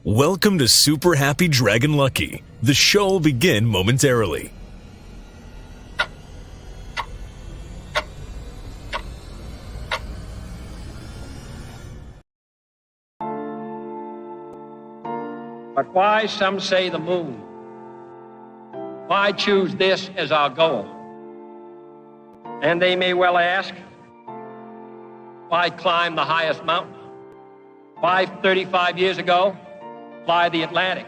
Welcome to Super Happy Dragon Lucky. The show will begin momentarily. But why, some say, the moon? Why choose this as our goal? And they may well ask, why climb the highest mountain? Why, 35 years ago, fly the Atlantic?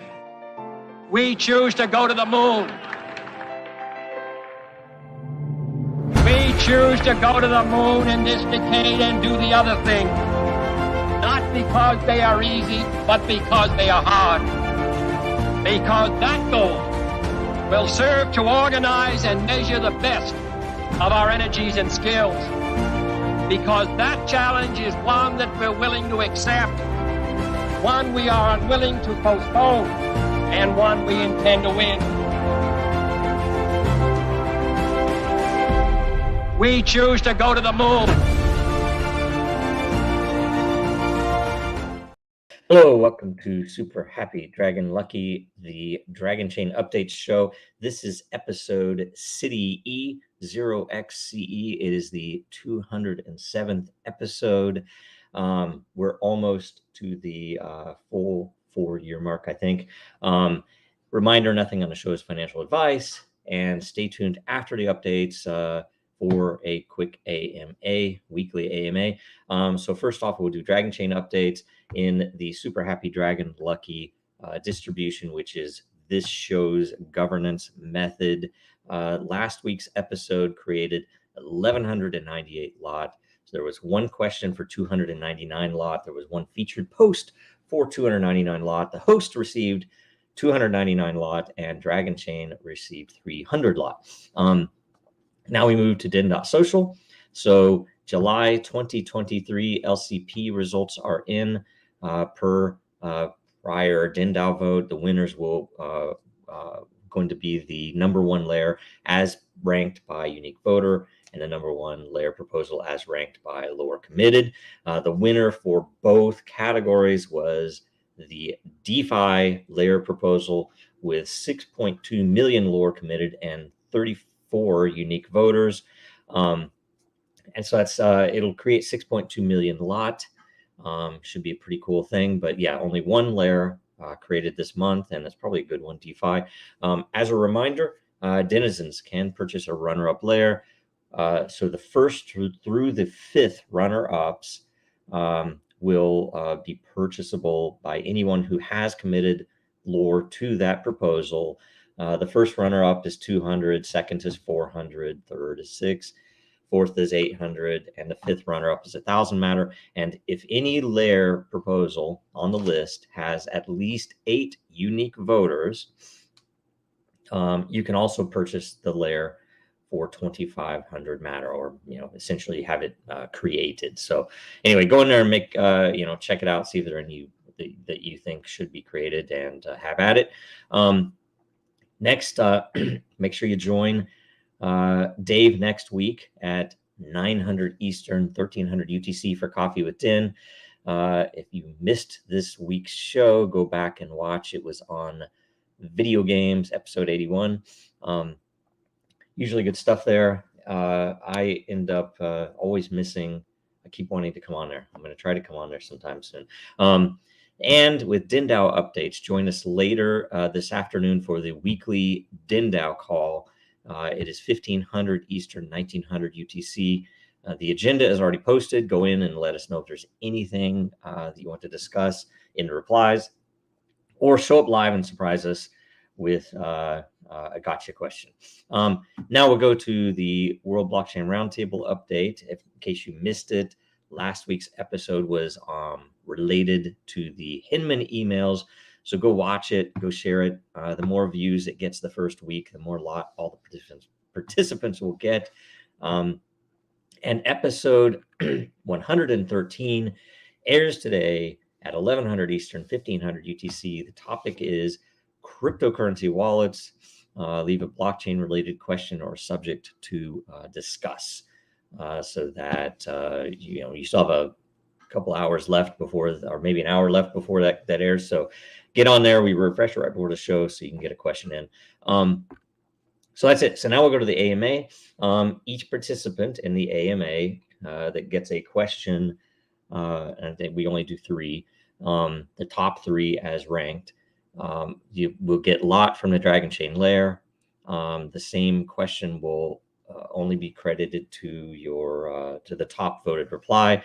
We choose to go to the moon. We choose to go to the moon in this decade and do the other thing. Not because they are easy, but because they are hard. Because that goal will serve to organize and measure the best of our energies and skills. Because that challenge is one that we're willing to accept, one we are unwilling to postpone, and one we intend to win. We choose to go to the moon. Hello, welcome to Super Happy Dragon Lucky, the Dragonchain Updates show. This is episode City E 0xce. It is the 207th episode. We're almost to the full 4-year mark, I think. Reminder, nothing on the show is financial advice, and stay tuned after the updates for a quick AMA, weekly AMA. So first off, we'll do Dragonchain updates in the Super Happy Dragon Lucky distribution, which is this show's governance method. Last week's episode created 1,198 lot. So there was one question for 299 lot. There was one featured post for 299 lot. The host received 299 lot, and Dragonchain received 300 lot. Now we move to DENDAO. So July 2023 LCP results are in per prior DENDAO vote. The winners will going to be the number one Lair as ranked by unique voter, and the number one Lair proposal as ranked by lower committed. The winner for both categories was the DeFi Lair proposal with 6.2 million lower committed and 34 unique voters. And so that's it'll create 6.2 million lot. Should be a pretty cool thing, but yeah, only one Lair created this month, and that's probably a good one, DeFi. As a reminder, denizens can purchase a runner-up Lair. So the first through the fifth runner-ups will be purchasable by anyone who has committed lore to that proposal. The first runner-up is 200, second is 400, third is 6, fourth is 800, and the fifth runner-up is 1,000 matter. And if any Lair proposal on the list has at least 8 unique voters, you can also purchase the Lair for 2,500 matter, or essentially have it created. So anyway, go in there and make check it out, see if there are any that you think should be created, and have at it. Next, make sure you join Dave next week at 900 Eastern, 1300 UTC for Coffee with Den. If you missed this week's show, go back and watch. It was on video games, episode 81. Usually good stuff there. I end up always missing. I keep wanting to come on there. I'm going to try to come on there sometime soon. And with DENDAO updates, join us later this afternoon for the weekly DENDAO call. It is 1500 Eastern, 1900 UTC. The agenda is already posted. Go in and let us know if there's anything that you want to discuss in the replies, or show up live and surprise us with a gotcha question. Now we'll go to the World Blockchain Roundtable update. In case you missed it, last week's episode was related to the Hinman emails. So go watch it, go share it. The more views it gets the first week, the more all the participants will get. And episode 113 airs today at 1100 Eastern, 1500 UTC. The topic is cryptocurrency wallets. Leave a blockchain related question or subject to discuss, so that you still have a couple hours left before, or maybe an hour left before that airs. So get on there. We refresh right before the show so you can get a question in. So that's it. So now we'll go to the AMA. Each participant in the AMA that gets a question, and I think we only do 3, the top 3 as ranked. You will get lot from the Dragonchain Lair. The same question will only be credited to your to the top voted reply,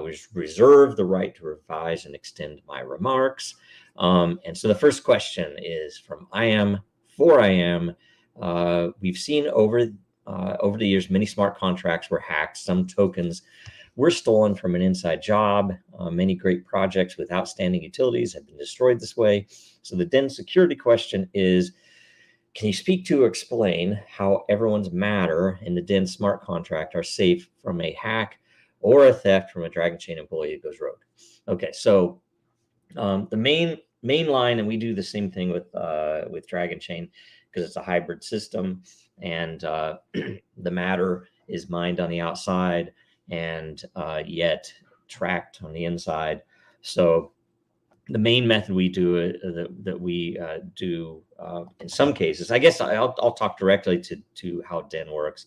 which reserve the right to revise and extend my remarks. And so the first question is from I am for I am. We've seen over the years many smart contracts were hacked. Some tokens were stolen from an inside job. Many great projects with outstanding utilities have been destroyed this way. So the Den security question is, can you speak to or explain how everyone's matter in the Den smart contract are safe from a hack or a theft from a Dragonchain employee that goes rogue? Okay, so the main line, and we do the same thing with Dragonchain because it's a hybrid system, and the matter is mined on the outside and yet tracked on the inside. So the main method we do that we do in some cases, I guess I'll talk directly to how Den works.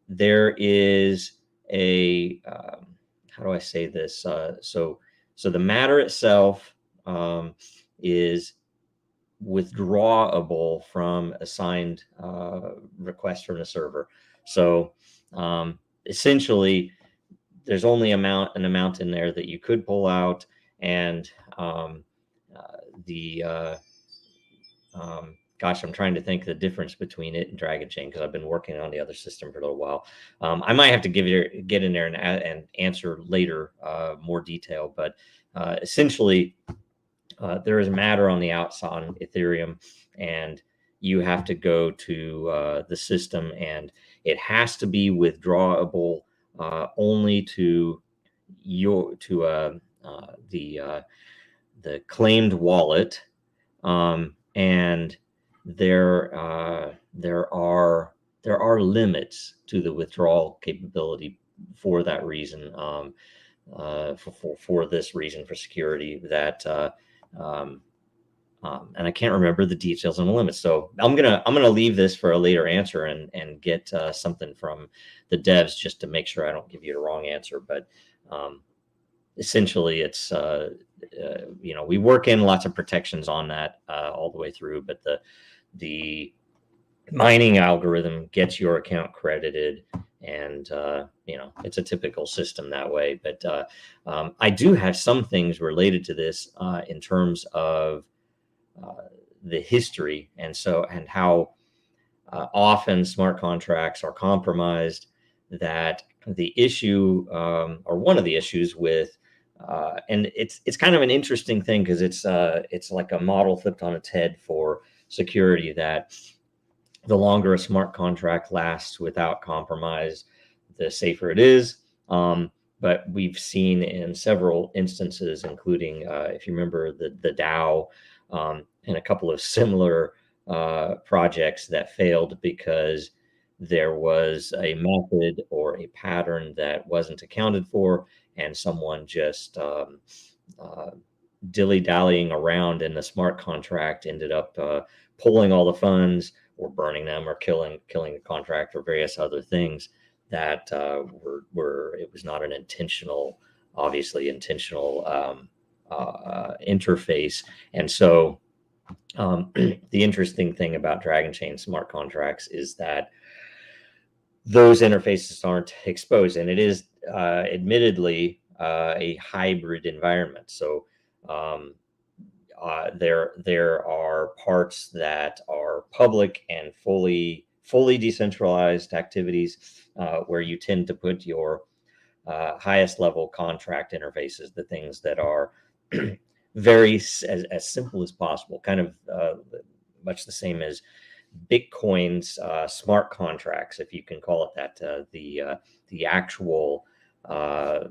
There is a how do I say this? So the matter itself is withdrawable from a signed request from the server. So essentially, there's only an amount in there that you could pull out, and gosh, I'm trying to think the difference between it and Dragonchain because I've been working on the other system for a little while. I might have to get in there and answer later more detail, but essentially, there is matter on the outside on Ethereum, and you have to go to the system, and it has to be withdrawable only to the claimed wallet, and there are limits to the withdrawal capability for that reason. For this reason, for security, that and I can't remember the details on the limits. So I'm gonna leave this for a later answer and get something from the devs just to make sure I don't give you the wrong answer. But essentially, it's we work in lots of protections on that all the way through. But the mining algorithm gets your account credited, and it's a typical system that way. But I do have some things related to this in terms of the history and how often smart contracts are compromised. That the issue or one of the issues with and it's kind of an interesting thing because it's like a model flipped on its head for security, that the longer a smart contract lasts without compromise, the safer it is. But we've seen in several instances, including if you remember the DAO and a couple of similar projects that failed because there was a method or a pattern that wasn't accounted for, and someone just dilly-dallying around in the smart contract ended up pulling all the funds or burning them or killing the contract or various other things that were it was not an intentional interface. And so the interesting thing about Dragonchain smart contracts is that those interfaces aren't exposed, and it is admittedly a hybrid environment. So there are parts that are public and fully decentralized activities where you tend to put your highest level contract interfaces, the things that are very as simple as possible, kind of much the same as Bitcoin's smart contracts, if you can call it that. The actual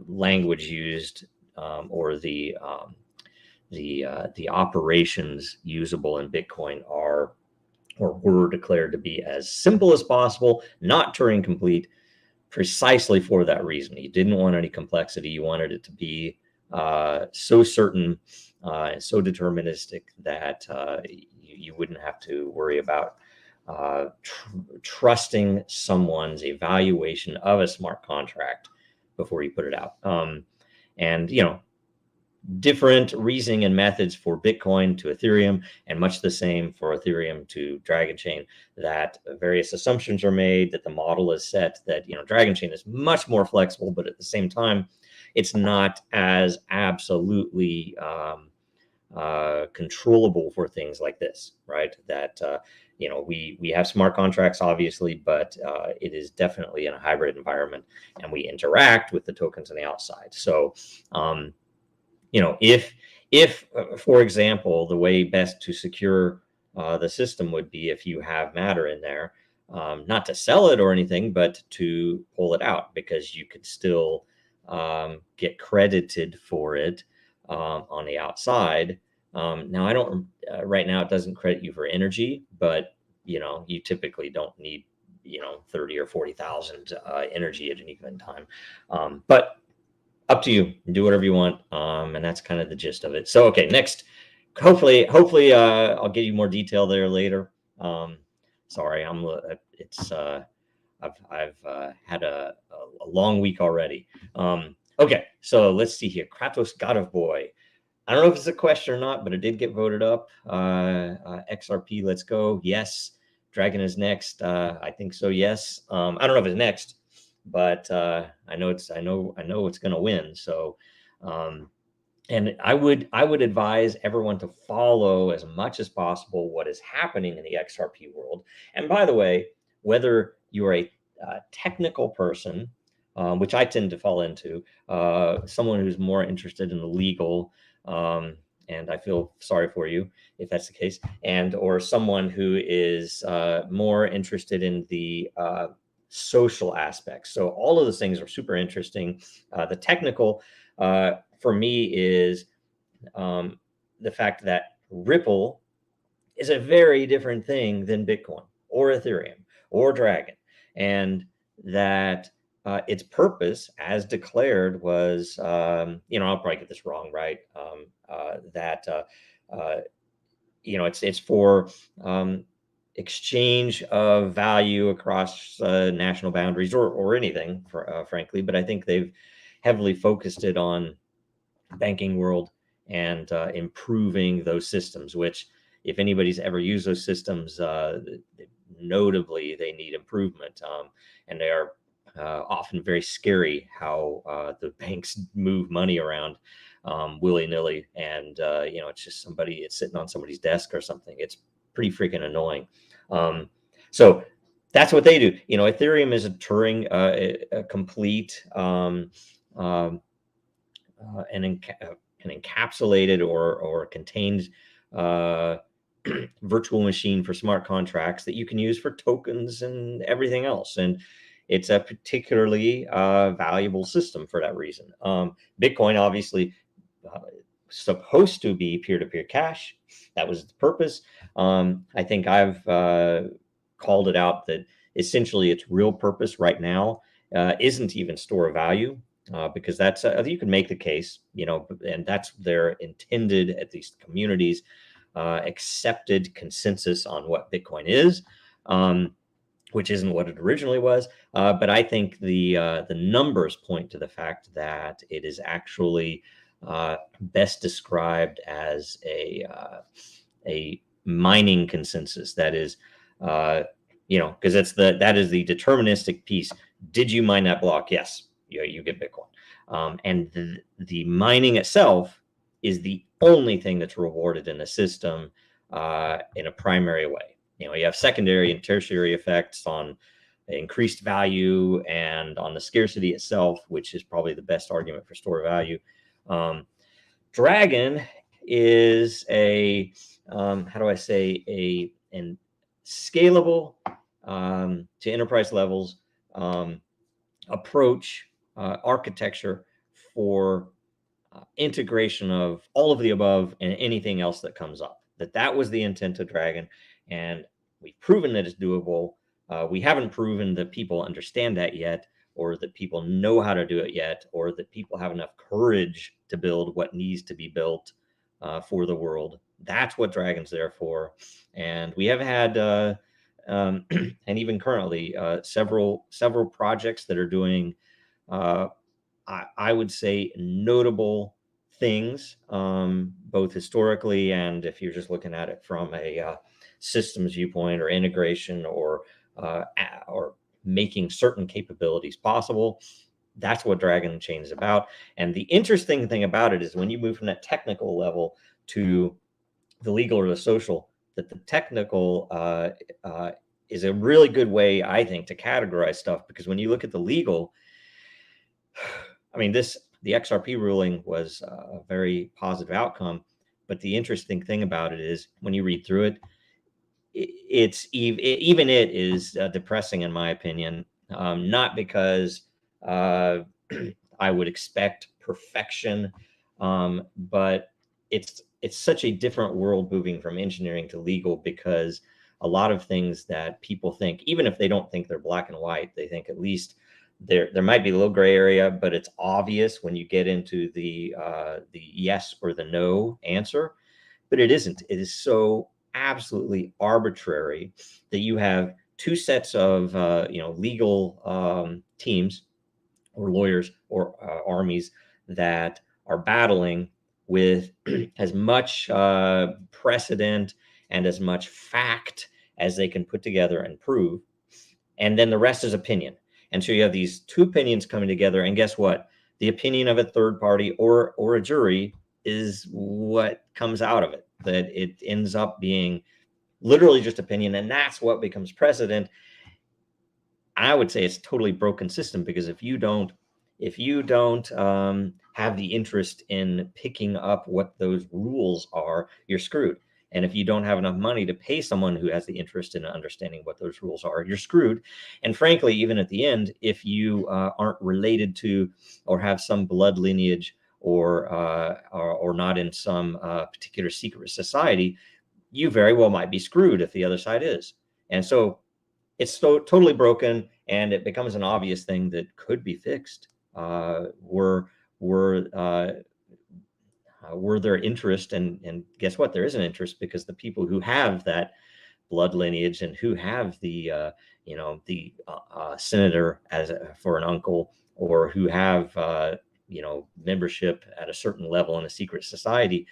language used or the operations usable in Bitcoin are or were declared to be as simple as possible, not Turing complete, precisely for that reason. You didn't want any complexity. You wanted it to be so certain so deterministic that you wouldn't have to worry about trusting someone's evaluation of a smart contract before you put it out. And, different reasoning and methods for Bitcoin to Ethereum, and much the same for Ethereum to Dragonchain, that various assumptions are made, that the model is set, that, Dragonchain is much more flexible, but at the same time, it's not as absolutely controllable for things like this, right? That, we have smart contracts, obviously, but it is definitely in a hybrid environment, and we interact with the tokens on the outside. So, if for example, the way best to secure the system would be if you have matter in there, not to sell it or anything, but to pull it out, because you could still get credited for it on the outside. Now, I don't, right now, it doesn't credit you for energy, but, you typically don't need, 30 or 40,000 energy at any given time. But up to you, do whatever you want. And that's kind of the gist of it. So, okay, next, hopefully I'll give you more detail there later. Sorry, I've had a long week already. Okay, so let's see here. Kratos, God of Boy. I don't know if it's a question or not, but it did get voted up. XRP, let's go. Yes. Dragon is next. I think so. Yes. I don't know if it's next, but I know it's going to win. So, and I would advise everyone to follow as much as possible what is happening in the XRP world. And by the way, whether you are a technical person, which I tend to fall into, someone who's more interested in the legal, and I feel sorry for you if that's the case, or someone who is more interested in the social aspects. So all of those things are super interesting. The technical, for me, is the fact that Ripple is a very different thing than Bitcoin or Ethereum or Dragon, and that its purpose, as declared, was, I'll probably get this wrong, right? It's for exchange of value across national boundaries or anything, frankly. But I think they've heavily focused it on banking world and improving those systems, which, if anybody's ever used those systems, notably they need improvement, and they are often very scary how the banks move money around willy-nilly, and it's just it's sitting on somebody's desk or something. It's pretty freaking annoying. So that's what they do. Ethereum is a Turing a complete an encapsulated or contained virtual machine for smart contracts that you can use for tokens and everything else. And it's a particularly valuable system for that reason. Bitcoin, obviously, supposed to be peer-to-peer cash. That was the purpose. I think I've called it out that essentially its real purpose right now isn't even store of value, because that's you can make the case, and that's their intended, at least communities, accepted consensus on what Bitcoin is. Which isn't what it originally was, but I think the numbers point to the fact that it is actually best described as a mining consensus. That is, because that is the deterministic piece. Did you mine that block? Yes, you get Bitcoin, and the mining itself is the only thing that's rewarded in the system in a primary way. You have secondary and tertiary effects on increased value and on the scarcity itself, which is probably the best argument for store value. Dragon is a scalable to enterprise levels approach, architecture for integration of all of the above and anything else that comes up. That was the intent of Dragon. And we've proven that it's doable. We haven't proven that people understand that yet, or that people know how to do it yet, or that people have enough courage to build what needs to be built for the world. That's what Dragon's there for. And we have had, and even currently, several projects that are doing, I would say, notable things, both historically and if you're just looking at it from a systems viewpoint or integration or making certain capabilities possible. That's what Dragonchain is about. And the interesting thing about it is when you move from that technical level to the legal or the social, that the technical is a really good way, I think, to categorize stuff, because when you look at the legal, I mean, the XRP ruling was a very positive outcome, but the interesting thing about it is when you read through it, even it is depressing in my opinion. Not because I would expect perfection, but it's such a different world moving from engineering to legal, because a lot of things that people think, even if they don't think they're black and white, they think at least there might be a little gray area, but it's obvious when you get into the yes or the no answer. But it isn't. It is so absolutely arbitrary that you have two sets of legal teams or lawyers or armies that are battling with as much precedent and as much fact as they can put together and prove. And then the rest is opinion. And so you have these two opinions coming together. And guess what? The opinion of a third party or a jury is what comes out of it, that it ends up being literally just opinion. And that's what becomes precedent. I would say it's a totally broken system, because if you don't have the interest in picking up what those rules are, you're screwed. And if you don't have enough money to pay someone who has the interest in understanding what those rules are, you're screwed. And frankly, even at the end, if you aren't related to or have some blood lineage or not in some particular secret society, you very well might be screwed if the other side is. And so it's so totally broken, and it becomes an obvious thing that could be fixed. Were there interest, and guess what? There is an interest, because the people who have that blood lineage and who have the senator for an uncle, or who have membership at a certain level in a secret society,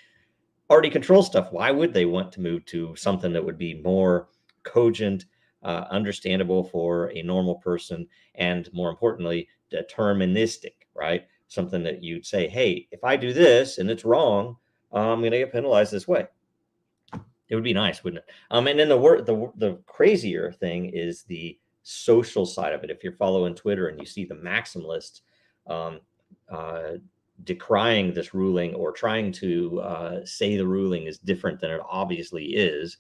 already control stuff. Why would they want to move to something that would be more cogent, understandable for a normal person, and more importantly, deterministic, right? Something that you'd say, hey, if I do this and it's wrong, I'm going to get penalized this way. It would be nice, wouldn't it? And then the crazier thing is the social side of it. If you're following Twitter and you see the maximalists decrying this ruling, or trying to say the ruling is different than it obviously is,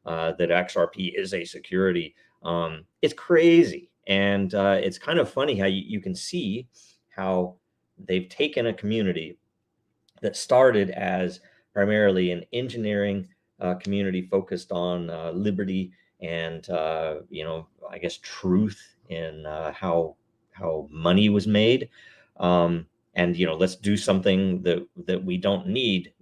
that XRP is a security, it's crazy. And it's kind of funny how you can see how they've taken a community that started as primarily an engineering community focused on liberty and I guess truth in how money was made, and let's do something that we don't need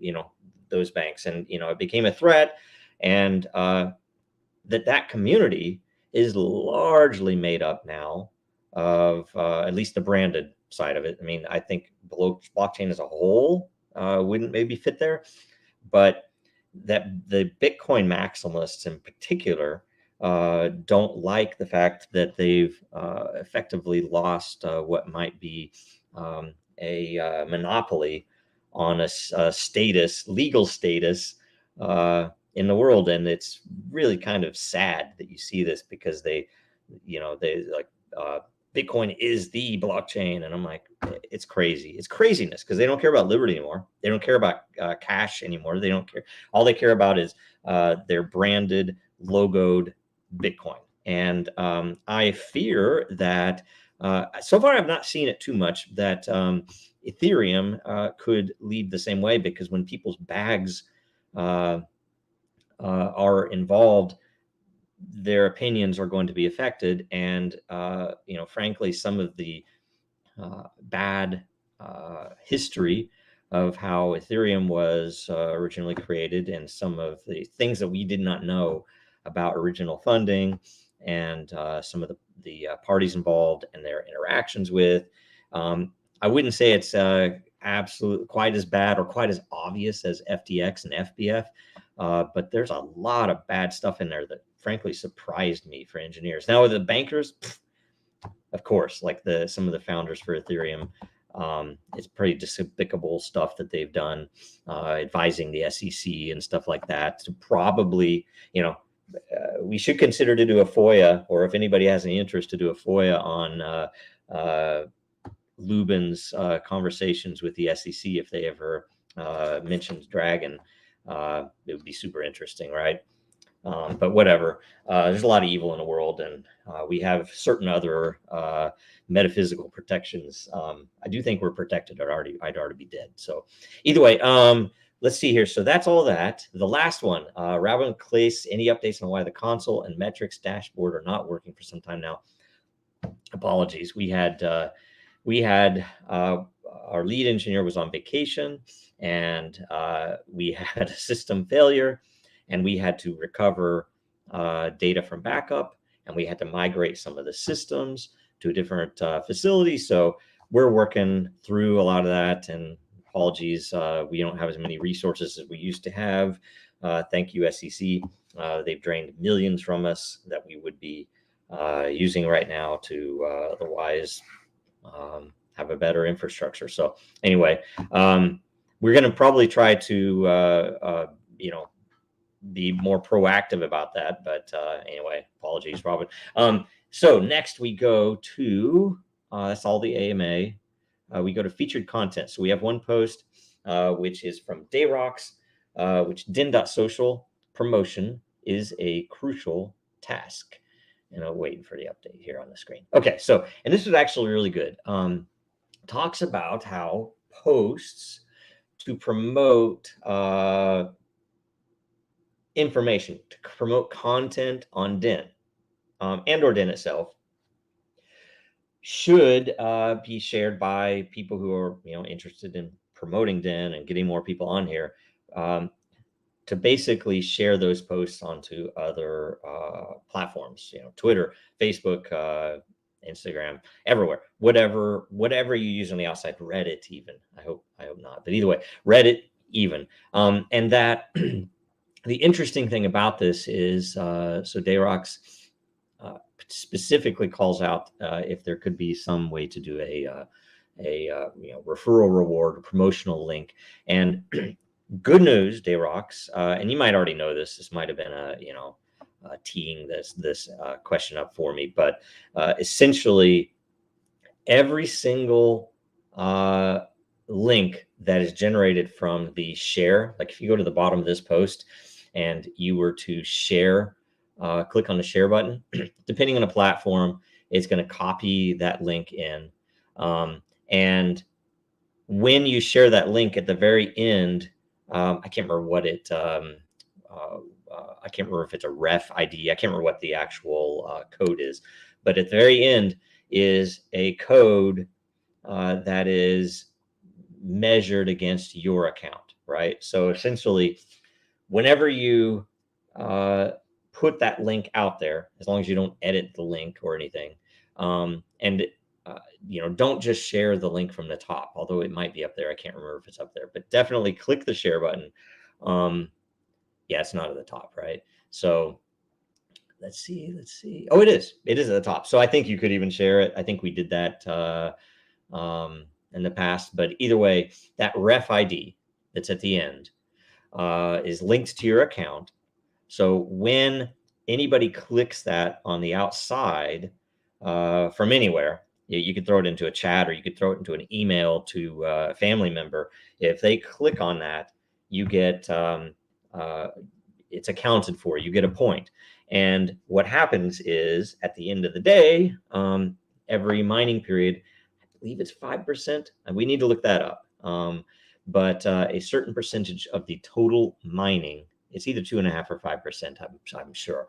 those banks, and it became a threat, and that community is largely made up now of at least the branded side of it. I mean, I think blockchain as a whole wouldn't maybe fit there, but that the Bitcoin maximalists in particular don't like the fact that they've effectively lost what might be a monopoly on a legal status in the world. And it's really kind of sad that you see this, because they like Bitcoin is the blockchain, and I'm like, it's crazy. It's craziness, because they don't care about liberty anymore. They don't care about cash anymore. They don't care. All they care about is their branded, logoed Bitcoin. And I fear that so far I've not seen it too much, that Ethereum could lead the same way, because when people's bags are involved, their opinions are going to be affected. And frankly, some of the bad history of how Ethereum was originally created and some of the things that we did not know about original funding and some of the parties involved and their interactions with. I wouldn't say it's absolutely quite as bad or quite as obvious as FTX and FBF, but there's a lot of bad stuff in there that frankly surprised me for engineers. Now with the bankers, of course, like some of the founders for Ethereum, it's pretty despicable stuff that they've done, advising the SEC and stuff like that. So probably, we should consider to do a FOIA, or if anybody has any interest, to do a FOIA on Lubin's conversations with the SEC if they ever mentioned Dragon. It would be super interesting, right? But whatever, there's a lot of evil in the world, and we have certain other metaphysical protections. I do think we're protected. I'd already be dead. So either way, let's see here. So that's all that. The last one, Rabin Clace, any updates on why the console and metrics dashboard are not working for some time now? Apologies. We had our lead engineer was on vacation, and we had a system failure, and we had to recover data from backup, and we had to migrate some of the systems to a different facility. So we're working through a lot of that, and apologies, we don't have as many resources as we used to have. Thank you, SEC. They've drained millions from us that we would be using right now to otherwise have a better infrastructure. So anyway, we're going to probably try to, be more proactive about that. But anyway, apologies, Robin. So next we go to, that's all the AMA. We go to featured content. So we have one post, which is from Dayrox, which Den.Social promotion is a crucial task. And I'm waiting for the update here on the screen. Okay, so, and this was actually really good. Talks about how posts to promote information, to promote content on Den and or Den itself should be shared by people who are interested in promoting Den and getting more people on here, to basically share those posts onto other platforms, Twitter, Facebook, Instagram, everywhere, whatever you use on the outside, Reddit even. I hope not, but either way, Reddit even. And that the interesting thing about this is, so Dayrox specifically calls out if there could be some way to do a referral reward or promotional link. And good news, Dayrox, and you might already know this. This might have been teeing this question up for me, but essentially every single link that is generated from the share, like if you go to the bottom of this post and you were to share, click on the share button, depending on the platform, it's going to copy that link in. And when you share that link at the very end, I can't remember what it, I can't remember if it's a ref ID. I can't remember what the actual code is, but at the very end is a code that is measured against your account, right? So essentially, whenever you put that link out there, as long as you don't edit the link or anything, and don't just share the link from the top, although it might be up there. I can't remember if it's up there, but definitely click the share button. Yeah, it's not at the top, right? So let's see. Oh, it is at the top. So I think you could even share it. I think we did that in the past, but either way, that ref ID that's at the end is linked to your account. So when anybody clicks that on the outside from anywhere, you could throw it into a chat, or you could throw it into an email to a family member. If they click on that, you get it's accounted for. You get a point. And what happens is at the end of the day, every mining period, I believe it's 5%. And we need to look that up. But a certain percentage of the total mining, it's either 2.5 or 5%, I'm sure,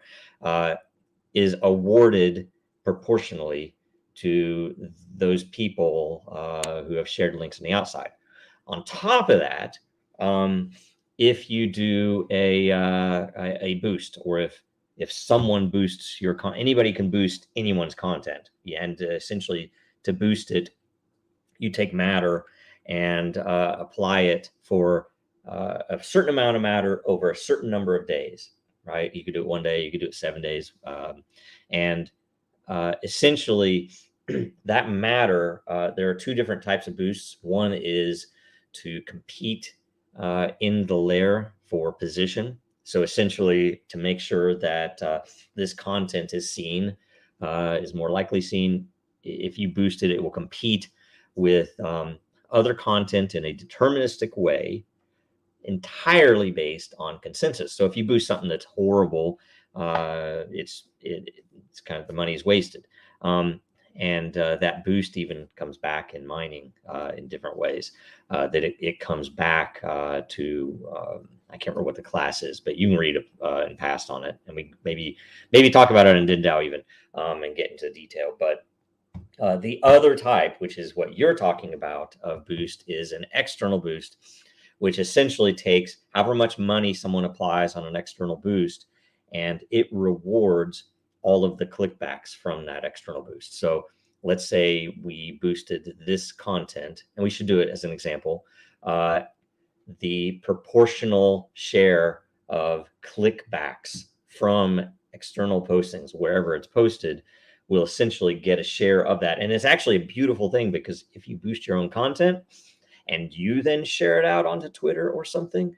is awarded proportionally to those people who have shared links on the outside. On top of that, if you do a boost, or if someone boosts your anybody can boost anyone's content, and essentially to boost it, you take Matter and apply it for a certain amount of Matter over a certain number of days, right? You could do it 1 day, you could do it 7 days, and essentially that Matter, there are two different types of boosts. One is to compete in the Lair for position. So essentially to make sure that this content is seen, is more likely seen. If you boost it, it will compete with other content in a deterministic way, entirely based on consensus. So if you boost something that's horrible, it's kind of the money is wasted. And that boost even comes back in mining in different ways. That it comes back to I can't remember what the class is, but you can read and past on it, and we maybe talk about it in DENDAO even, and get into detail. But the other type, which is what you're talking about of boost, is an external boost, which essentially takes however much money someone applies on an external boost, and it rewards all of the clickbacks from that external boost. So let's say we boosted this content, and we should do it as an example. The proportional share of clickbacks from external postings, wherever it's posted, will essentially get a share of that. And it's actually a beautiful thing, because if you boost your own content and you then share it out onto Twitter or something,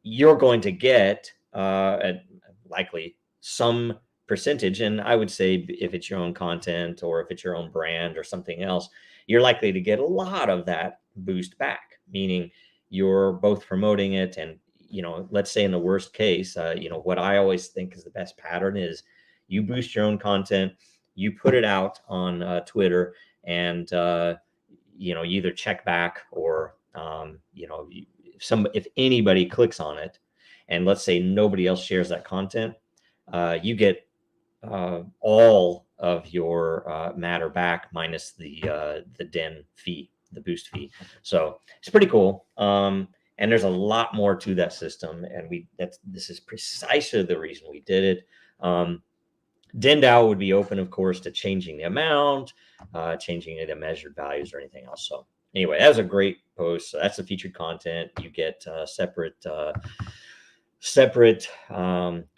you're going to get likely some percentage. And I would say if it's your own content, or if it's your own brand or something else, you're likely to get a lot of that boost back, meaning you're both promoting it. And, let's say in the worst case, what I always think is the best pattern is you boost your own content, you put it out on Twitter, and, you either check back, or, if anybody clicks on it, and let's say nobody else shares that content, you get all of your Matter back minus the DEN fee, the boost fee. So it's pretty cool. And there's a lot more to that system, and this is precisely the reason we did it. DENDAO would be open, of course, to changing the amount, changing the measured values, or anything else. So anyway, that was a great post. So that's the featured content. You get separate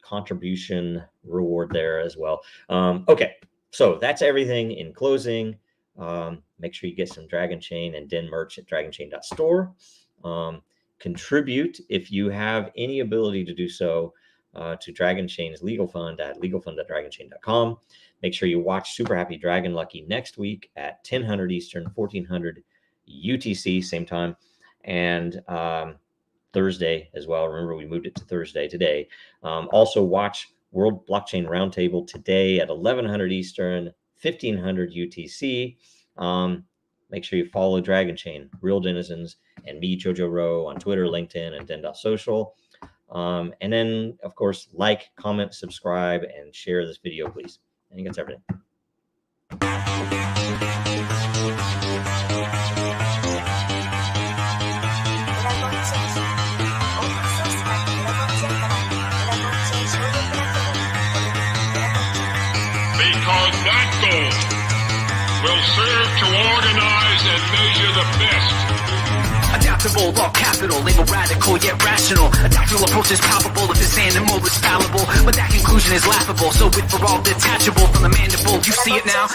contribution reward there as well. Okay, so that's everything in closing. Make sure you get some Dragonchain and Den merch at dragonchain.store. Contribute if you have any ability to do so to Dragonchain's legal fund at legalfund.dragonchain.com. Make sure you watch Super Happy Dragon Lucky next week at 1000 Eastern, 1400 UTC, same time, and Thursday as well. Remember, we moved it to Thursday today. Also watch World Blockchain Roundtable today at 1100 Eastern, 1500 UTC. Make sure you follow Dragonchain, Real Denizens, and me, Jojo Rowe, on Twitter, LinkedIn, and Den.Social. And then, of course, like, comment, subscribe, and share this video, please. I think that's everything. Because that goal will serve to organize and measure the best. Adaptable, all capital, label radical yet rational. A tactical approach is palpable if this animal is fallible, but that conclusion is laughable. So with for all detachable from the mandible, you see it now.